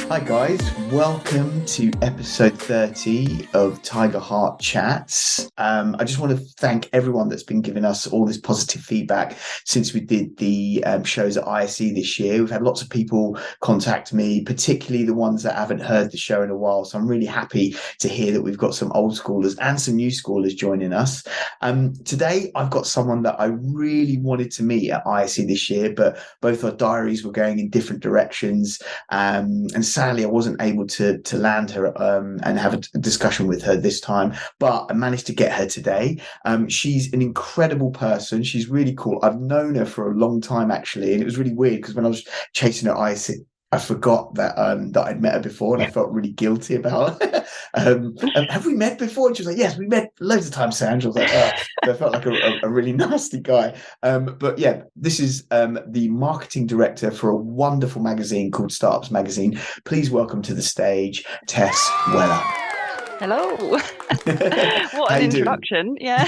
Hi guys, welcome to episode 30 of Tiger Heart Chats. I just want to thank everyone that's been giving us all this positive feedback since we did the shows at ISE this year. We've had lots of people contact me, particularly the ones that haven't heard the show in a while. So I'm really happy to hear that we've got some old schoolers and some new schoolers joining us. Today, I've got someone that I really wanted to meet at ISE this year, but both our diaries were going in different directions. And sadly, I wasn't able to land her and have a discussion with her this time, but I managed to get her today. She's an incredible person. She's really cool. I've known her for a long time, actually, and it was really weird because when I was chasing her I forgot that I'd met her before, and I felt really guilty about it. Have we met before? And she was like, yes, we met loads of times, Sanj. I was like, oh. So I felt like a really nasty guy. But yeah, this is the marketing director for a wonderful magazine called Startups Magazine. Please welcome to the stage, Tess Weller. Hello. What an introduction. Yeah.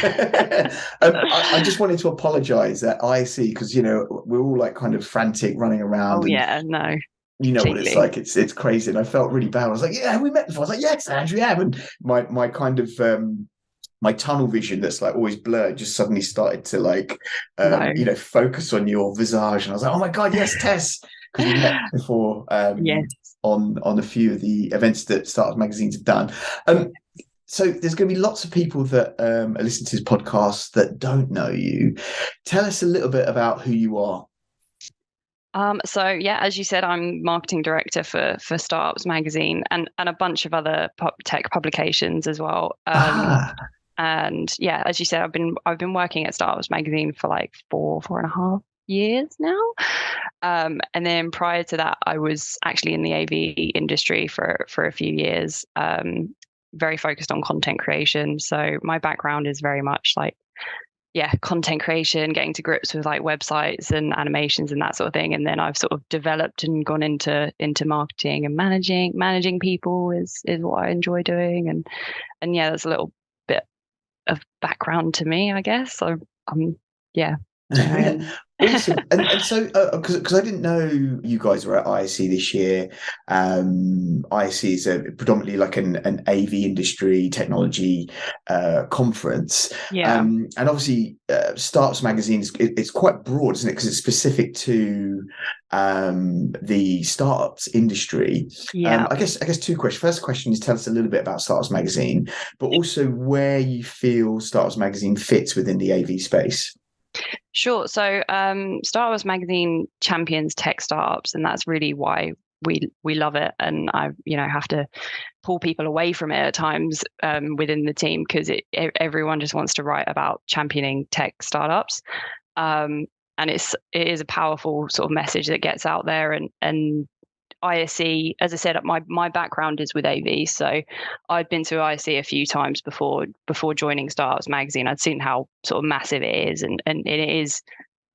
I just wanted to apologise at ISE because, you know, we're all like kind of frantic running around. Oh, yeah, no. You know what it's like. It's crazy. And I felt really bad. I was like, yeah, we met before. I was like, yes, Andrew, yeah. And my kind of my tunnel vision that's like always blurred just suddenly started to like focus on your visage. And I was like, oh my God, yes, Tess. Because we met before yes. on a few of the events that Startups Magazines have done. So there's going to be lots of people that are listening to this podcast that don't know you. Tell us a little bit about who you are. So yeah, as you said, I'm marketing director for Startups Magazine and a bunch of other tech publications as well. And yeah, as you said, I've been working at Startups Magazine for like four and a half years now. And then prior to that, I was actually in the AV industry for a few years, very focused on content creation. So my background is very much like, content creation, getting to grips with like websites and animations and that sort of thing. And then I've sort of developed and gone into marketing and managing people is what I enjoy doing. And yeah, there's a little bit of background to me, I guess. So Awesome. And so because I didn't know you guys were at ISE this year. ISE is predominantly like an AV industry technology conference. And obviously Startups Magazine it's quite broad, isn't it? Because it's specific to the startups industry. I guess two questions. First question is, tell us a little bit about Startups Magazine, but also where you feel Startups Magazine fits within the AV space. Sure. So Startups Magazine champions tech startups, and that's really why we love it. And I have to pull people away from it at times within the team because everyone just wants to write about championing tech startups. And it is a powerful sort of message that gets out there. And ISE, as I said, my background is with AV, so I'd been to ISE a few times before joining Startups Magazine. I'd seen how sort of massive it is, and it is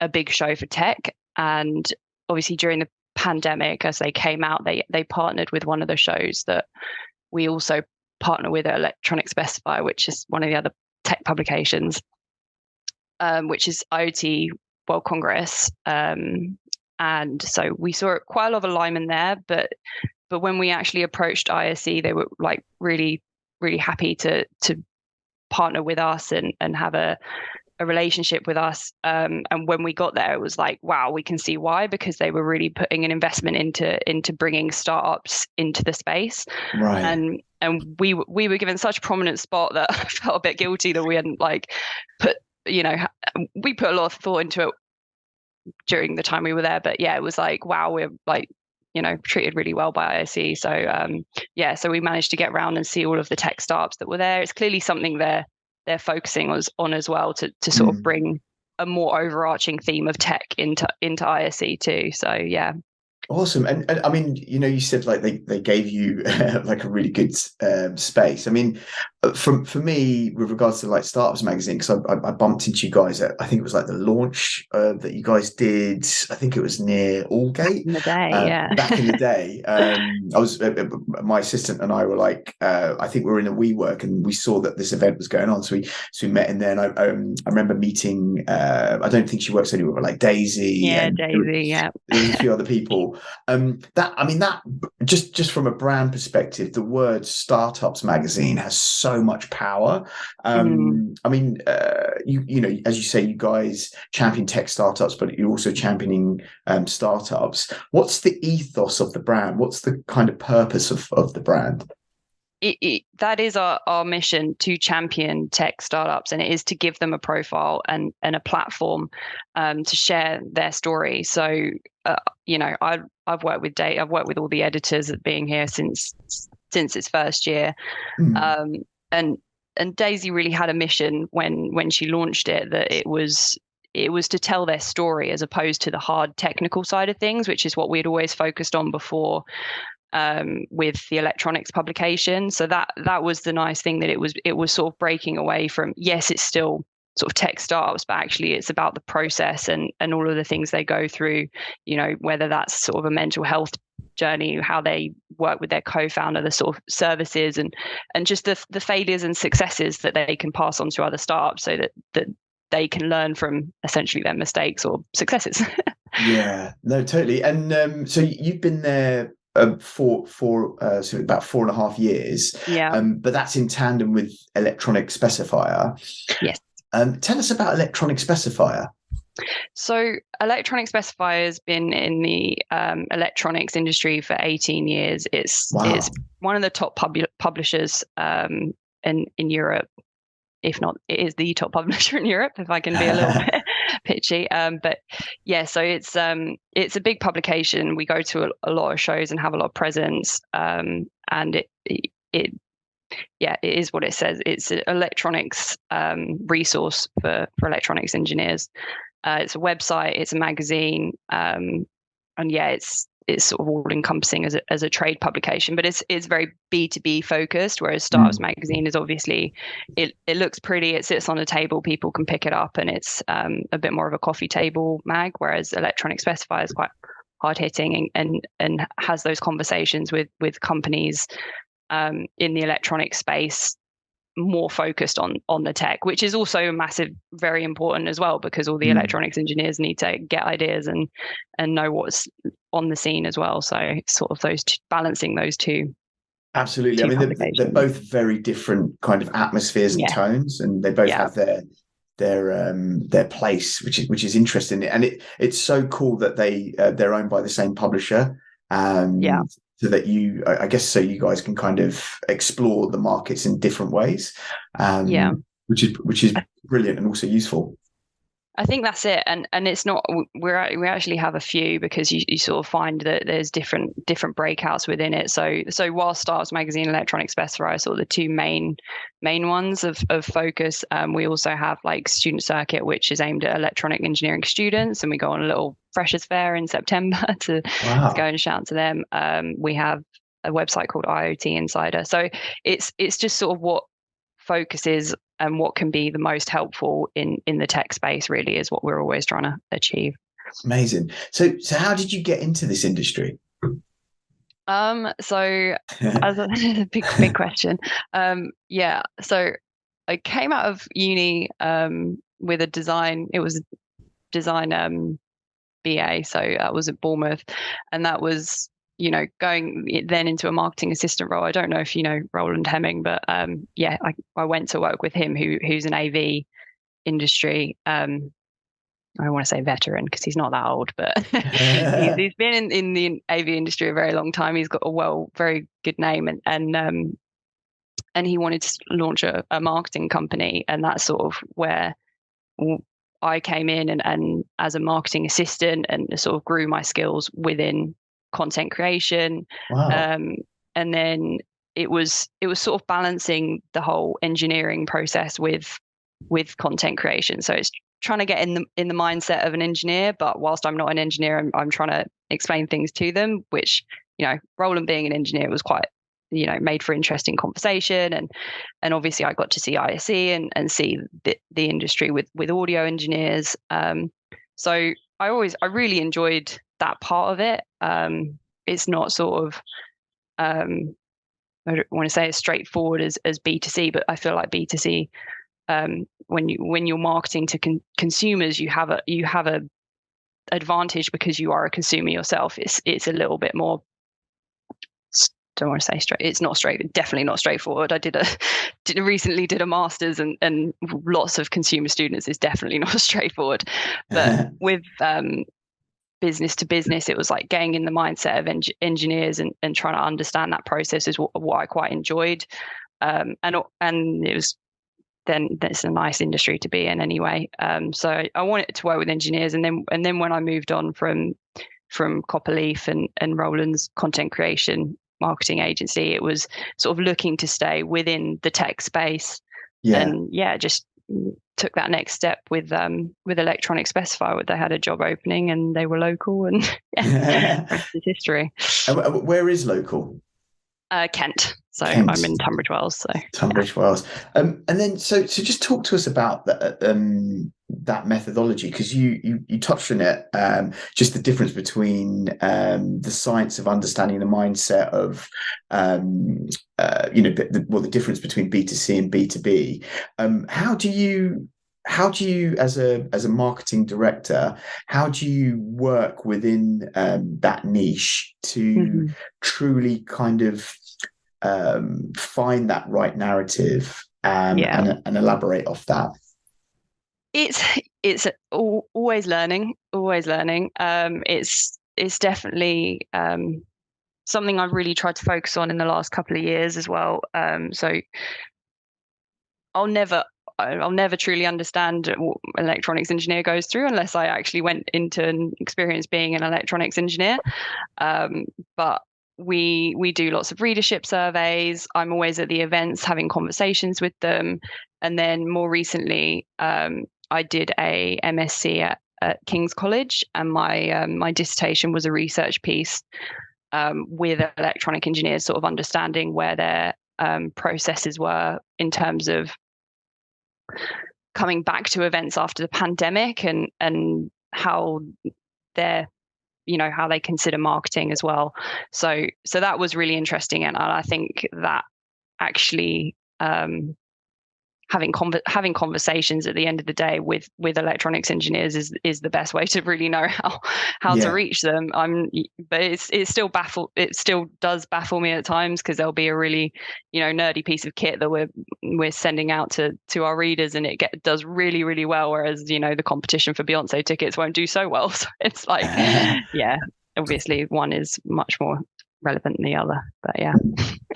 a big show for tech. And obviously during the pandemic, as they came out, they partnered with one of the shows that we also partner with at Electronic Specifier, which is one of the other tech publications, which is IoT World Congress. And so we saw quite a lot of alignment there, but when we actually approached ISE, they were like really, really happy to partner with us and have a relationship with us. And when we got there, it was like, wow, we can see why, because they were really putting an investment into bringing startups into the space. Right. And we were given such a prominent spot that I felt a bit guilty that we hadn't we put a lot of thought into it during the time we were there. But yeah, it was like, wow, we're like, treated really well by ISE. So so we managed to get around and see all of the tech startups that were there. It's clearly something they're focusing on as well to sort of bring a more overarching theme of tech into ISE too. So yeah. Awesome. And I mean, you said like they gave you like a really good space. I mean, for me, with regards to like Startups Magazine, because I bumped into you guys at, I think it was like the launch that you guys did. I think it was near Aldgate. In the day, yeah. Back in the day, I was my assistant and I were like, I think we were in a WeWork and we saw that this event was going on, so we met in there. And I remember meeting. I don't think she works anywhere, but like Daisy. Yeah, and Daisy. Yeah, there was a few other people. That just from a brand perspective, the word Startups Magazine has so much power. You know, as you say, you guys champion tech startups, but you're also championing startups. What's the ethos of the brand? What's the kind of purpose of the brand? That is our mission, to champion tech startups, and it is to give them a profile and a platform to share their story. So, you know, I've worked with I've worked with all the editors at being here since its first year, and Daisy really had a mission when she launched it, that it was to tell their story as opposed to the hard technical side of things, which is what we had always focused on before. With the electronics publication. So that was the nice thing, that it was sort of breaking away from, yes, it's still sort of tech startups, but actually it's about the process and all of the things they go through, you know, whether that's sort of a mental health journey, how they work with their co-founder, the sort of services and just the failures and successes that they can pass on to other startups, so that they can learn from essentially their mistakes or successes. Yeah, no, totally. And so you've been there for so about 4.5 years. Yeah. But that's in tandem with Electronic Specifier. Yes. Tell us about Electronic Specifier. So Electronic Specifier has been in the electronics industry for 18 years. It's one of the top publishers in Europe. If not, it is the top publisher in Europe, if I can be a little bit pitchy. But yeah, so it's a big publication. We go to a lot of shows and have a lot of presence. And it is what it says. It's an electronics resource for electronics engineers. It's a website, it's a magazine, and yeah, it's sort of all encompassing as a trade publication, but it's very B2B focused, whereas Startups Magazine is obviously, it looks pretty, it sits on a table, people can pick it up, and it's a bit more of a coffee table mag, whereas Electronic Specifier is quite hard hitting and has those conversations with companies in the electronic space, more focused on the tech, which is also massive, very important as well, because all the electronics engineers need to get ideas and know what's on the scene as well. So sort of balancing those two. Absolutely. I mean, they're both very different kind of atmospheres and tones, and they both have their place, which is interesting. And it's so cool that they're owned by the same publisher. So that I guess you guys can kind of explore the markets in different ways, which is brilliant and also useful. I think that's it, and it's not. We actually have a few, because you sort of find that there's different breakouts within it. So while Startups Magazine, Electronic Specifier are sort of the two main ones of focus, we also have like Student Circuit, which is aimed at electronic engineering students, and we go on a little freshers fair in September to go and shout to them. We have a website called IoT Insider. So it's just sort of what focuses and what can be the most helpful in the tech space, really, is what we're always trying to achieve. Amazing. So how did you get into this industry? So as a big question. So I came out of uni with a design. It was a design BA. So that was at Bournemouth, and that was, you know, going then into a marketing assistant role. I don't know if you know Roland Hemming, but I went to work with him, who's an AV industry. I want to say veteran, because he's not that old, but he's been in the AV industry a very long time. He's got a very good name, and he wanted to launch a marketing company, and that's sort of where I came in and as a marketing assistant, and sort of grew my skills within content creation. And then it was sort of balancing the whole engineering process with content creation. So it's trying to get in the mindset of an engineer, but whilst I'm not an engineer, I'm trying to explain things to them, which, you know, Roland being an engineer was quite made for interesting conversation, and obviously I got to see ISE and see the industry with audio engineers. So I really enjoyed that part of it. It's not sort of I don't want to say as straightforward as B2C, but I feel like B2C, when you're marketing to consumers, you have a advantage because you are a consumer yourself. It's a little bit more, don't want to say straight. It's not definitely not straightforward. I recently did a master's, and lots of consumer students is definitely not straightforward. But with business to business, it was like getting in the mindset of engineers and trying to understand that process is what I quite enjoyed. And it was, then that's a nice industry to be in anyway. So I wanted to work with engineers, and then when I moved on from Copperleaf and Roland's content creation marketing agency, it was sort of looking to stay within the tech space. And just took that next step with Electronic Specifier. They had a job opening and they were local, and rest is history. Where is local? Kent. So Kent. I'm in Tunbridge Wells. So Tunbridge Wells. And then so just talk to us about that methodology, because you touched on it, just the difference between the science of understanding the mindset of the difference between B2C and B2B. How do you as a marketing director, how do you work within that niche to truly kind of find that right narrative and elaborate off that? It's always learning. It's definitely something I've really tried to focus on in the last couple of years as well. So I'll never truly understand what electronics engineer goes through unless I actually went into an experience being an electronics engineer. But we do lots of readership surveys. I'm always at the events having conversations with them. And then more recently, I did a MSc at King's College, and my dissertation was a research piece with electronic engineers, sort of understanding where their processes were in terms of coming back to events after the pandemic, and how they're how they consider marketing as well. So that was really interesting, and I think that actually having conversations at the end of the day with electronics engineers is the best way to really know how to reach them. But it still does baffle me at times, because there'll be a really nerdy piece of kit that we're sending out to our readers, and it does really, really well, whereas the competition for Beyonce tickets won't do so well. So it's like obviously one is much more relevant than the other, but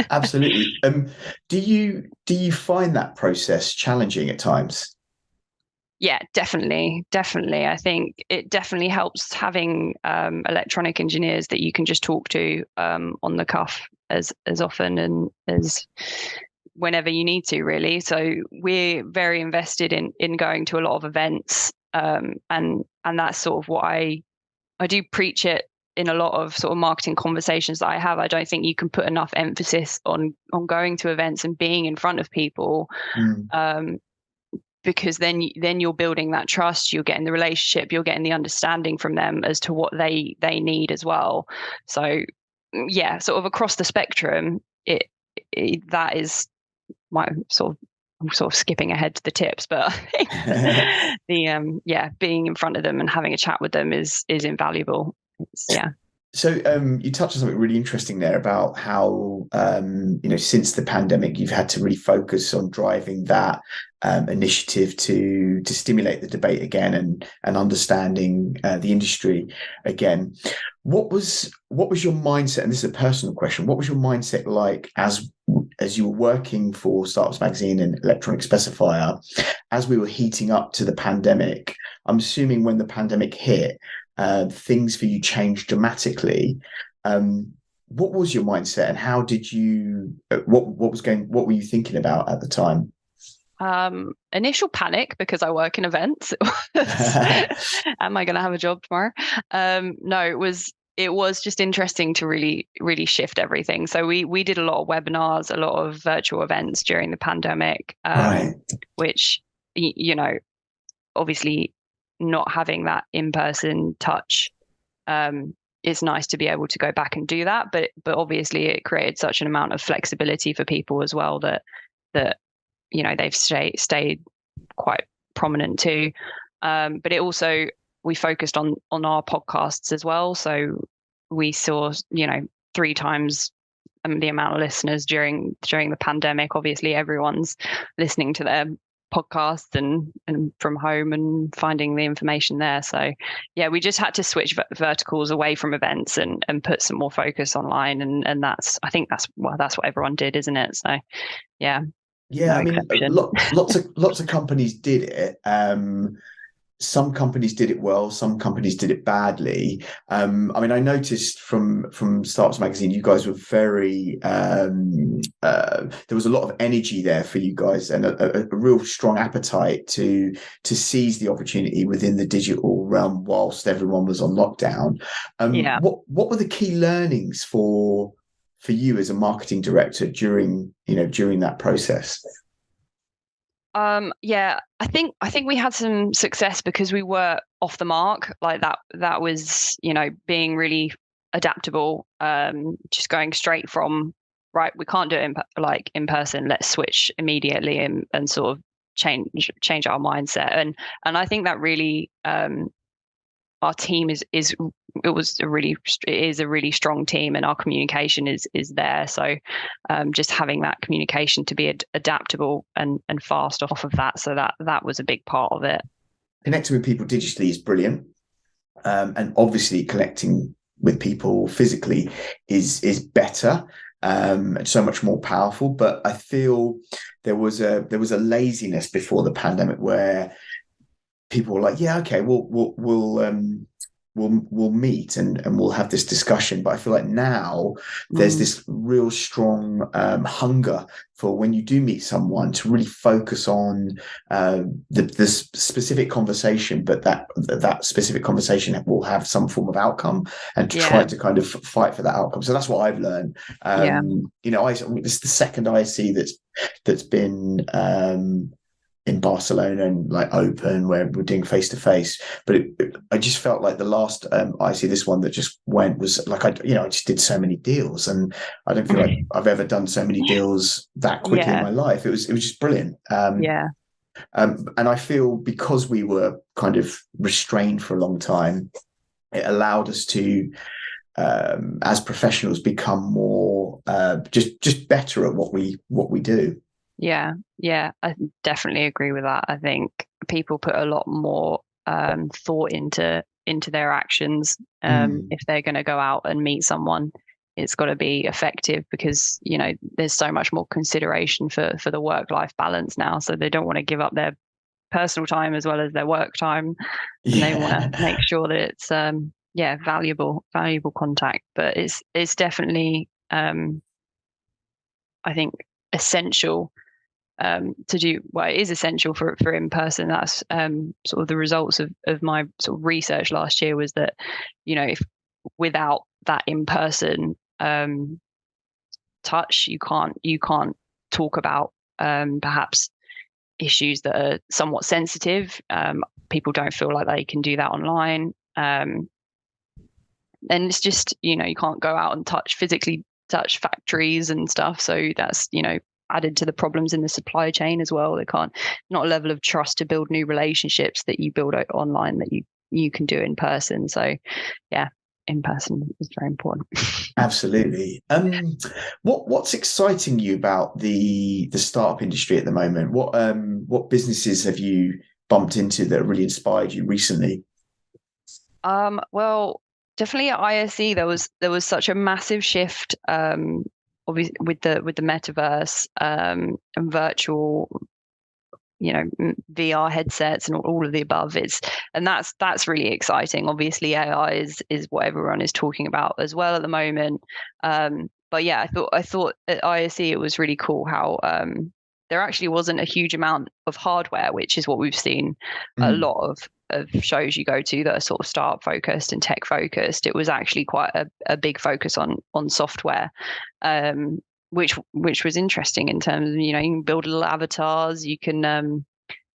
Absolutely. Do you find that process challenging at times? Yeah, definitely. I think it definitely helps having electronic engineers that you can just talk to on the cuff as often and as whenever you need to, really. So we're very invested in going to a lot of events, and that's sort of what I do preach it in a lot of sort of marketing conversations that I have. I don't think you can put enough emphasis on going to events and being in front of people, because then you're building that trust, you're getting the relationship, you're getting the understanding from them as to what they need as well. So sort of across the spectrum, that is my I'm sort of skipping ahead to the tips, but being in front of them and having a chat with them is invaluable. So you touched on something really interesting there about how since the pandemic you've had to really focus on driving that initiative to stimulate the debate again and understanding the industry again. What was your mindset? And this is a personal question. What was your mindset like as you were working for Startups Magazine and Electronic Specifier, as we were heating up to the pandemic? I'm assuming when the pandemic hit, things for you changed dramatically. What was your mindset, and how did you? What were you thinking about at the time? Initial panic, because I work in events. Am I going to have a job tomorrow? No, it was it was just interesting to really, really shift everything. So we did a lot of webinars, a lot of virtual events during the pandemic, Right. which, you know, obviously not having that in-person touch, it's nice to be able to go back and do that. But obviously it created such an amount of flexibility for people as well that you know, they've stayed quite prominent too. But it also, we focused on our podcasts as well. So we saw, you know, 3 times the amount of listeners during the pandemic. Obviously everyone's listening to their podcast and from home and finding the information there. So yeah, we just had to switch verticals away from events and put some more focus online. And I think that's what everyone did, isn't it? So yeah. Yeah, No I mean, exception. lots of companies did it. Some companies did it well, some companies did it badly. I mean, I noticed from Startups Magazine, you guys were very there was a lot of energy there for you guys, and a real strong appetite to seize the opportunity within the digital realm whilst everyone was on lockdown. Yeah. What were the key learnings for you as a marketing director during that process? Yeah, I think we had some success because we were off the mark. Like that was, you know, being really adaptable, just going straight from, right, we can't do it in person, let's switch immediately and sort of change our mindset. And I think that really, our team is it is a really strong team, and our communication is there. So just having that communication to be adaptable and fast off of that, so that was a big part of it. Connecting with people digitally is brilliant, and obviously connecting with people physically is better, and so much more powerful. But I feel there was a laziness before the pandemic where people were like, yeah, okay, we'll meet and we'll have this discussion. But I feel like now there's this real strong hunger for, when you do meet someone, to really focus on the specific conversation, but that specific conversation will have some form of outcome, and to try to kind of fight for that outcome. So that's what I've learned. You know, this is the second IC that's been in Barcelona and like open, where we're doing face to face. But I just felt like the last IC, this one that just went, was like I just did so many deals, and I don't feel like I've ever done so many deals that quickly in my life. It was just brilliant. And I feel because we were kind of restrained for a long time, it allowed us to, as professionals, become more just better at what we do. Yeah, I definitely agree with that. I think people put a lot more thought into their actions. If they're going to go out and meet someone, it's got to be effective, because, you know, there's so much more consideration for the work-life balance now. So they don't want to give up their personal time as well as their work time. And they want to make sure that it's valuable contact. But it's definitely I think essential to do. Well, it is essential for in person. That's sort of the results of my sort of research last year, was that, you know, if without that in person touch, you can't talk about perhaps issues that are somewhat sensitive. People don't feel like they can do that online, and it's just, you know, you can't go out and physically touch factories and stuff. So that's, you know, added to the problems in the supply chain as well. Not a level of trust to build new relationships that you build online that you can do in person. So yeah, in person is very important. Absolutely. What's exciting you about the startup industry at the moment? What businesses have you bumped into that really inspired you recently? Well, definitely at ISE there was such a massive shift, obviously with the Metaverse and virtual, you know, VR headsets and all of the above. That's really exciting. Obviously AI is what everyone is talking about as well at the moment. But yeah, I thought at ISE it was really cool how there actually wasn't a huge amount of hardware, which is what we've seen a lot of of shows you go to that are sort of startup focused and tech focused, it was actually quite a big focus on software, which was interesting in terms of, you can build little avatars. You can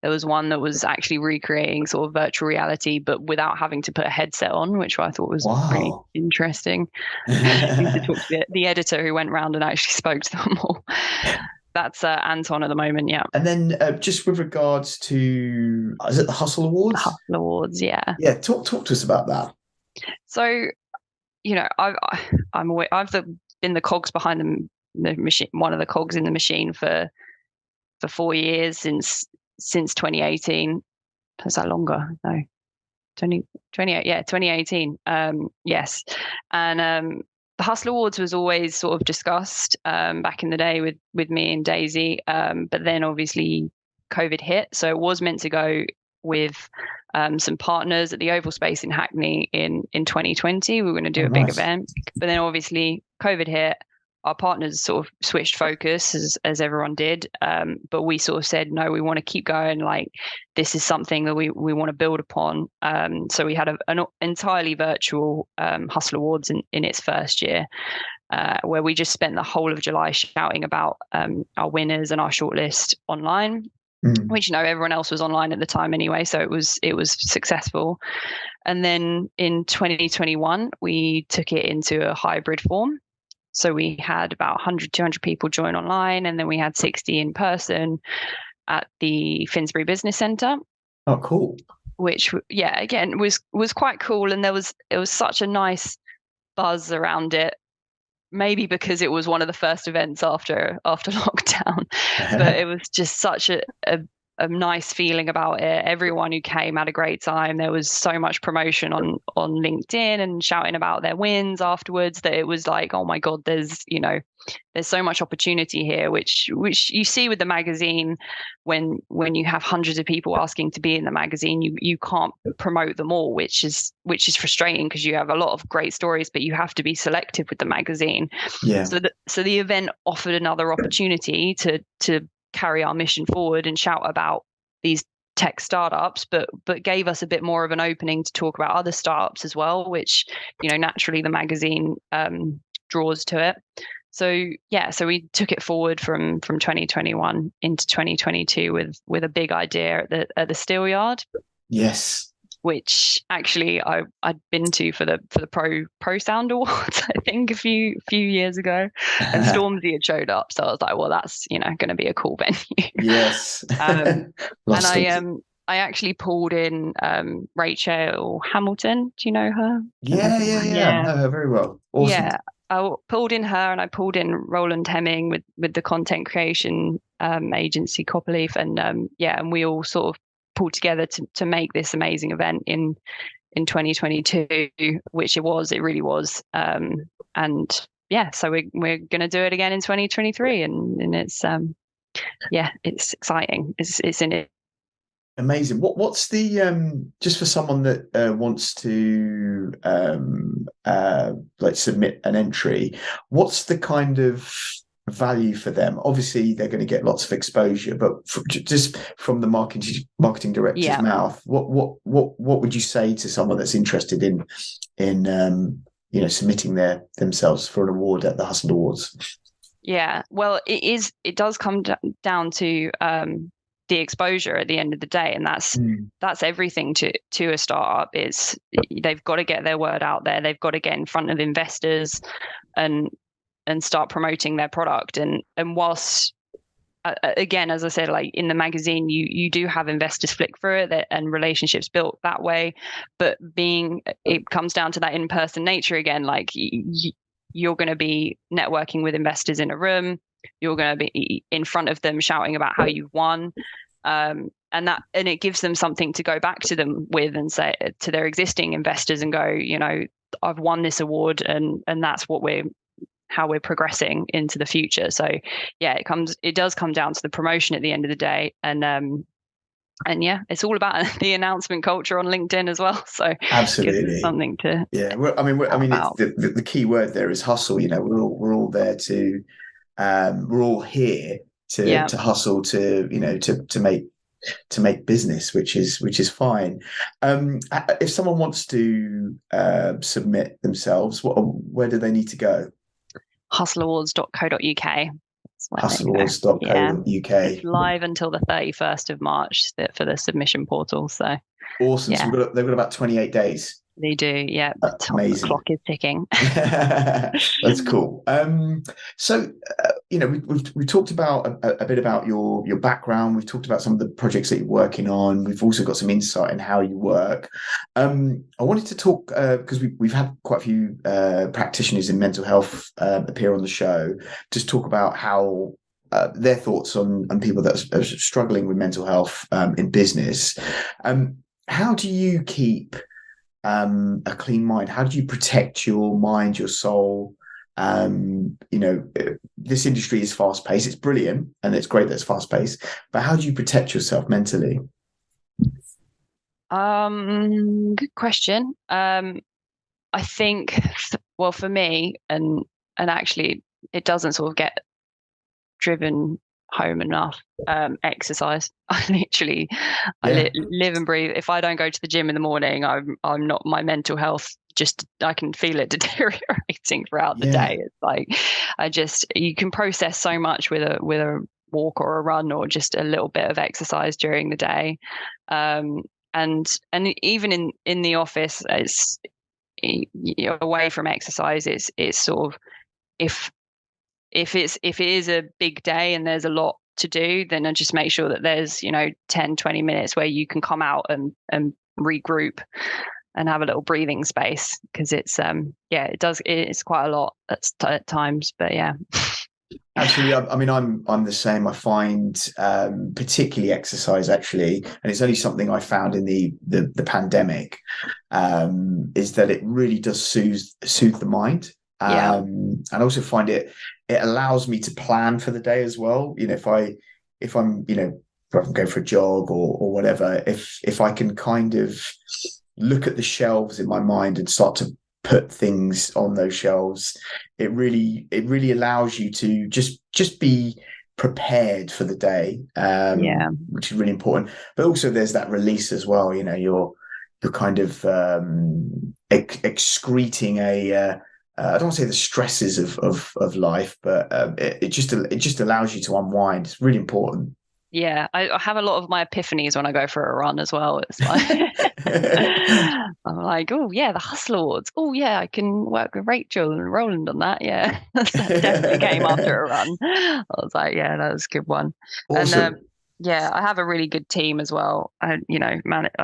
there was one that was actually recreating sort of virtual reality, but without having to put a headset on, which I thought was really interesting. I need to talk to the editor who went around and actually spoke to them all. That's Anton at the moment, yeah. And then just with regards to, is it the Hustle Awards? The Hustle Awards, yeah. Yeah, talk to us about that. So, I've been the cogs behind the machine, one of the cogs in the machine for 4 years since 2018. Was that longer? No, 2018. Yeah, 2018. Yes, and the Hustle Awards was always sort of discussed back in the day with me and Daisy, but then obviously COVID hit, so it was meant to go with some partners at the Oval Space in Hackney in 2020. We were going to do a big event, but then obviously COVID hit. Our partners sort of switched focus as everyone did, but we sort of said, no, we want to keep going. Like, this is something that we want to build upon. So we had an entirely virtual Hustle Awards in its first year, where we just spent the whole of July shouting about our winners and our shortlist online, which everyone else was online at the time anyway. So it was successful. And then in 2021, we took it into a hybrid form. So we had about 100, 200 people join online, and then we had 60 in person at the Finsbury Business Centre. Oh, cool. Which, yeah, again, was quite cool. And it was such a nice buzz around it, maybe because it was one of the first events after lockdown. But it was just such a nice feeling about it. Everyone who came had a great time. There was so much promotion on LinkedIn and shouting about their wins afterwards that it was like, oh my God, there's so much opportunity here, which you see with the magazine. When you have hundreds of people asking to be in the magazine, you can't promote them all, which is frustrating, because you have a lot of great stories, but you have to be selective with the magazine. Yeah. So the event offered another opportunity to carry our mission forward and shout about these tech startups, but gave us a bit more of an opening to talk about other startups as well, which naturally the magazine draws to it. So we took it forward from 2021 into 2022 with a big idea at the Steelyard. Yes. Which actually I'd been to for the Pro Sound Awards, I think a few years ago, and Stormzy had showed up, so I was like, well, that's going to be a cool venue. Yes. And I actually pulled in Rachel Hamilton. Do you know her? Yeah. I know her very well. Awesome. Yeah, I pulled in her, and I pulled in Roland Hemming with the content creation agency Copperleaf, and and we all sort of pulled together to make this amazing event in 2022, which it really was. So we're going to do it again in 2023, and it's it's exciting. It's in it. Amazing. What's the just for someone that wants to submit an entry, what's the kind of value for them? Obviously they're going to get lots of exposure, but just from the marketing director's mouth, what would you say to someone that's interested in submitting themselves for an award at the Hustle Awards? Yeah, well, it does come down to the exposure at the end of the day, and that's everything to a startup. Is they've got to get their word out there, they've got to get in front of investors and start promoting their product. And whilst again, as I said, like in the magazine, you do have investors flick through it and relationships built that way, but it comes down to that in-person nature again. Like you're going to be networking with investors in a room, you're going to be in front of them shouting about how you've won, and it gives them something to go back to them with and say to their existing investors and go, I've won this award, and that's how we're progressing into the future. So it does come down to the promotion at the end of the day, and it's all about the announcement culture on LinkedIn as well. So absolutely something to it's the key word there is hustle. We're all there to we're all here to hustle to make to make business, which is fine. If someone wants to submit themselves, where do they need to go? hustleawards.co.uk. Hustleawards.co.uk. It's live until the 31st of March for the submission portal. So awesome. Yeah. So they've got about 28 days. They do, yeah. Amazing. The clock is ticking. That's cool. So we've talked about a bit about your background. We've talked about some of the projects that you're working on. We've also got some insight in how you work. I wanted to talk because we've had quite a few practitioners in mental health appear on the show. Just talk about how their thoughts on people that are struggling with mental health in business. How do you keep a clean mind? How do you protect your mind, your soul? This industry is fast paced. It's brilliant and it's great that it's fast paced, but how do you protect yourself mentally? Good question. I think, well, for me, and actually it doesn't sort of get driven home enough, exercise. I live and breathe. If I don't go to the gym in the morning, I'm not, my mental health, just I can feel it deteriorating throughout the day. It's like you can process so much with a walk or a run or just a little bit of exercise during the day. And even in the office, it's away from exercise, it's sort of, if it is a big day and there's a lot to do, then I just make sure that there's 10-20 minutes where you can come out and regroup and have a little breathing space, because it's quite a lot at times, but yeah. Absolutely. I mean, I'm the same. I find particularly exercise, actually, and it's only something I found in the pandemic, is that it really does soothe the mind. And I also find it allows me to plan for the day as well. If I'm going for a jog or whatever, if I can kind of look at the shelves in my mind and start to put things on those shelves, it really allows you to just be prepared for the day, which is really important. But also there's that release as well. You're kind of excreting I don't want to say the stresses of life, but it just allows you to unwind. It's really important. Yeah, I have a lot of my epiphanies when I go for a run as well. It's like I'm like, oh yeah, the Hustle Awards. Oh yeah, I can work with Rachel and Roland on that. Yeah, that definitely came after a run. I was like, yeah, that was a good one. Awesome. And I have a really good team as well. I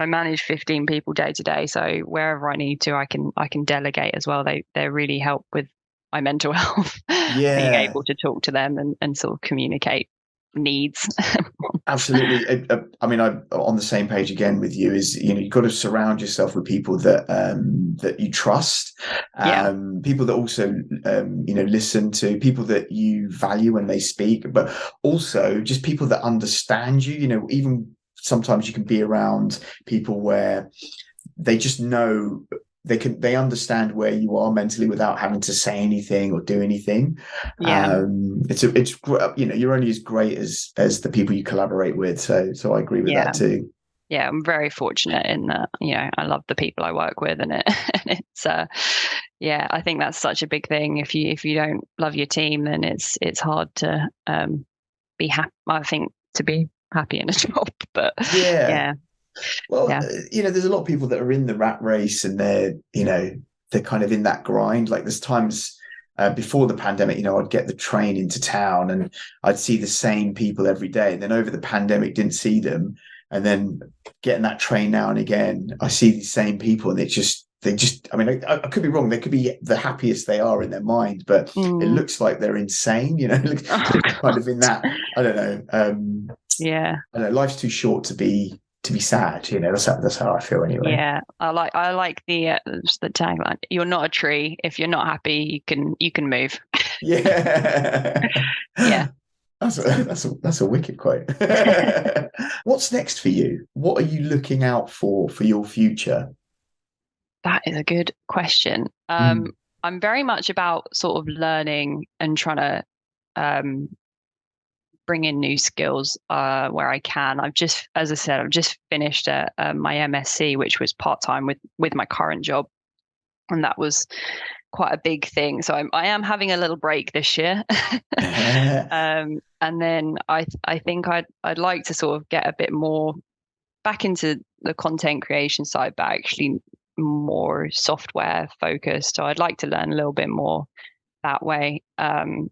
manage 15 people day to day, so wherever I need to, I can delegate as well. They really help with my mental health. Being able to talk to them and sort of communicate needs. Absolutely. I mean, I'm on the same page again with you. Is you've got to surround yourself with people that you trust, people that also listen to, people that you value when they speak, but also just people that understand you. Even sometimes you can be around people where they just know they understand where you are mentally without having to say anything or do anything. It's you're only as great as the people you collaborate with. So I agree with that too. Yeah, I'm very fortunate in that, I love the people I work with, and it's I think that's such a big thing. If you don't love your team, then it's hard to be happy. I think, to be happy in a job, but yeah. Well, there's a lot of people that are in the rat race, and they're kind of in that grind. Like there's times before the pandemic, I'd get the train into town and I'd see the same people every day. And then over the pandemic, didn't see them. And then getting that train now and again, I see the same people, and they just, I mean, I could be wrong. They could be the happiest they are in their mind, but it looks like they're insane, kind of in that, I don't know. I don't know, life's too short to be sad, that's how I feel anyway. I like the tagline, you're not a tree. If you're not happy, you can move. That's a wicked quote. What's next for you? What are you looking out for your future? That is a good question. I'm very much about sort of learning and trying to bring in new skills where I can. As I said, I've just finished my MSc, which was part-time with my current job, and that was quite a big thing. So I am having a little break this year. And then I think I'd like to sort of get a bit more back into the content creation side, but actually more software focused. So I'd like to learn a little bit more that way, and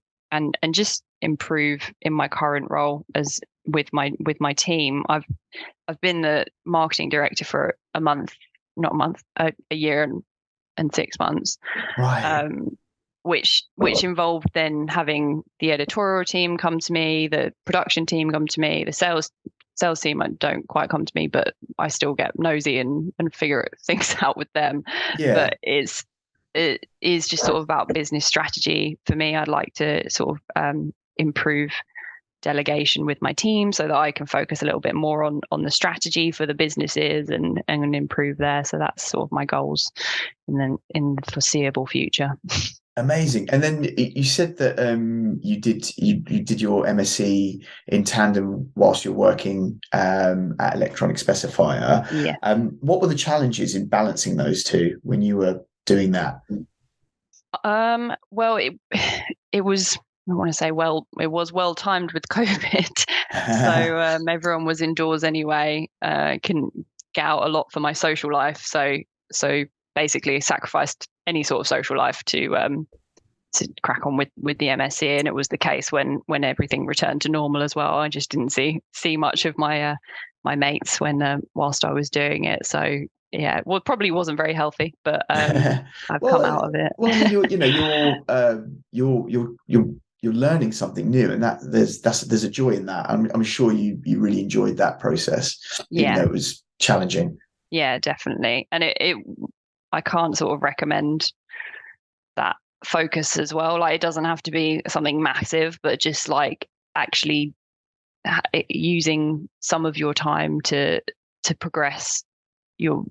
just improve in my current role as with my team. I've been the marketing director for a year and 6 months, right. Which involved then having the editorial team come to me, the production team come to me, the sales team don't quite come to me, but I still get nosy and figure things out with them. Yeah. But it is just sort of about business strategy for me. I'd like to sort of improve delegation with my team so that I can focus a little bit more on the strategy for the businesses and improve there. So that's sort of my goals in the foreseeable future. Amazing. And then you said that you did your MSc in tandem whilst you're working at Electronic Specifier. Yeah. What were the challenges in balancing those two when you were doing that? Well, it was, I want to say, it was well timed with COVID. So everyone was indoors anyway. Couldn't get out a lot for my social life. So basically sacrificed any sort of social life to crack on with the MSc. And it was the case when everything returned to normal as well. I just didn't see much of my mates whilst I was doing it. So yeah, well, it probably wasn't very healthy, but I've come out of it. Well, I mean, you're learning something new, and there's a joy in that. I'm sure you really enjoyed that process, even though it was challenging. Yeah, definitely. And I can't sort of recommend that focus as well. Like, it doesn't have to be something massive, but just like actually using some of your time to progress your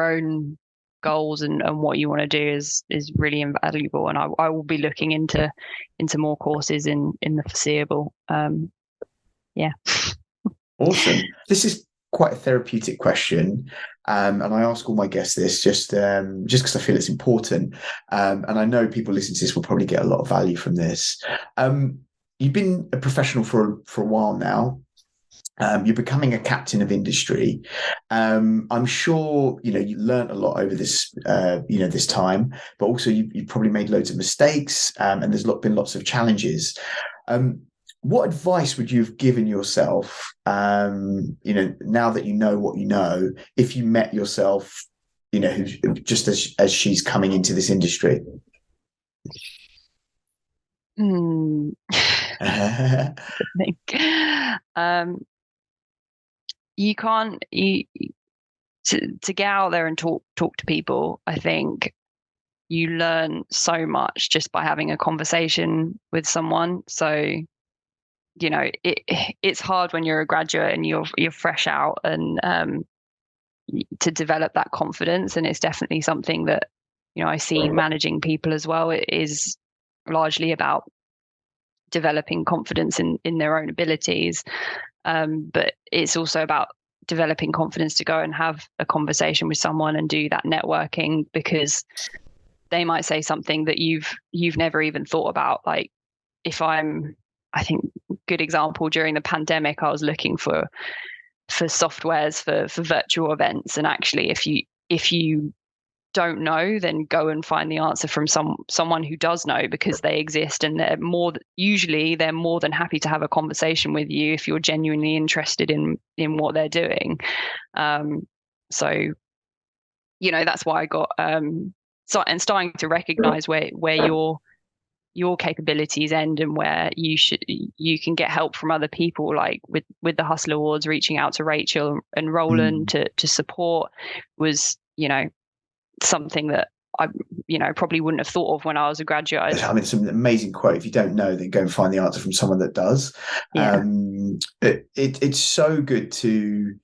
own goals and what you want to do is really invaluable. And I will be looking into more courses in the foreseeable. Yeah. Awesome. This is quite a therapeutic question, and I ask all my guests this just because I feel it's important, and I know people listening to this will probably get a lot of value from this. You've been a professional for a while now. You're becoming a captain of industry. I'm sure you learned a lot over this this time, but also you probably made loads of mistakes, and there's been lots of challenges. What advice would you have given yourself, now that you know what you know, if you met yourself, who's just as she's coming into this industry? I think you can't to get out there and talk to people. I think you learn so much just by having a conversation with someone. So it's hard when you're a graduate and you're fresh out, and to develop that confidence. And it's definitely something that I see managing people as well. It is largely about developing confidence in their own abilities, but it's also about developing confidence to go and have a conversation with someone and do that networking, because they might say something that you've never even thought about. Like, I think good example, during the pandemic, I was looking for softwares for virtual events, and actually if you don't know, then go and find the answer from someone who does know, because they exist, and they're more than happy to have a conversation with you if you're genuinely interested in what they're doing. So that's why I got starting to recognize where your capabilities end and where you can get help from other people, like with the Hustle Awards, reaching out to Rachel and Roland to support was something that I probably wouldn't have thought of when I was a graduate. I mean, it's an amazing quote. If you don't know, then go and find the answer from someone that does. Yeah. It's so good to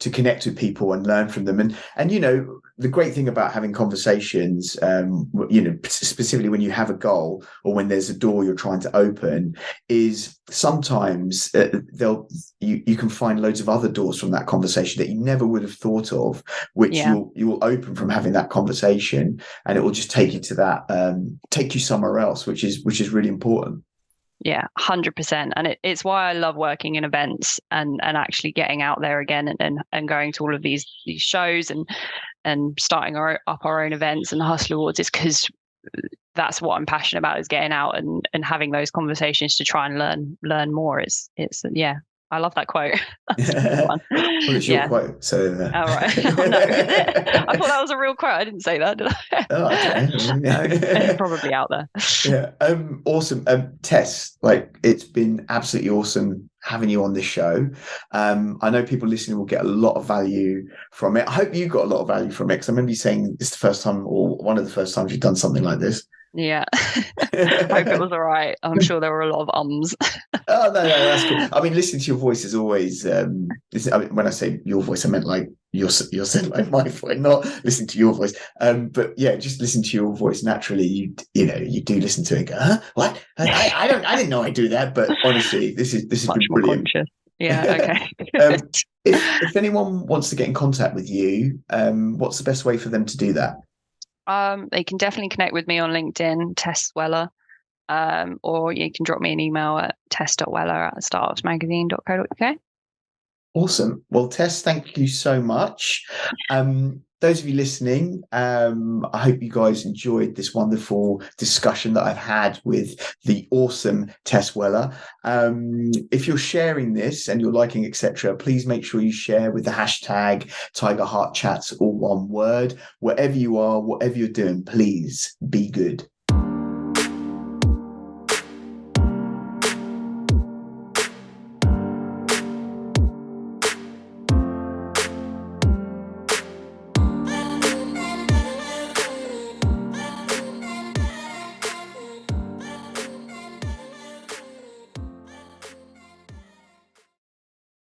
to connect with people and learn from them. And you know, the great thing about having conversations, you know, specifically when you have a goal or when there's a door you're trying to open, is sometimes you can find loads of other doors from that conversation that you never would have thought of, which you will open from having that conversation, and it will just take you to that, take you somewhere else, which is really important. Yeah, 100%. And it's why I love working in events and actually getting out there again and going to all of these shows and starting up our own events and the Hustle Awards, is because that's what I'm passionate about, is getting out and having those conversations to try and learn more. It's yeah. I love that quote. That's a good one. Well, it's your quote, so. Oh, right. Oh, no, is it? I thought that was a real quote. I didn't say that, did I? Oh, okay. No, probably out there. Yeah. Awesome. Tess, like, it's been absolutely awesome having you on this show. I know people listening will get a lot of value from it. I hope you got a lot of value from it, because I remember you saying it's the first time, or one of the first times, you've done something like this. Yeah. Hope it was all right. I'm sure there were a lot of ums. Oh, no, that's cool. I mean, listening to your voice is always, when I say your voice, I meant like you're saying like my voice, not listening to your voice. But yeah, just listen to your voice naturally. You know, you do listen to it and go, huh? What? I didn't know I do that. But honestly, this has been brilliant. Conscious. Yeah, okay. If anyone wants to get in contact with you, what's the best way for them to do that? They can definitely connect with me on LinkedIn, Tess Weller, or you can drop me an email at tess.weller@startupsmagazine.co.uk. Awesome. Well, Tess, thank you so much. Those of you listening, I hope you guys enjoyed this wonderful discussion that I've had with the awesome Tess Weller. If you're sharing this and you're liking, etc., please make sure you share with the hashtag Tiger Heart Chats, all one word. Wherever you are, whatever you're doing, please be good.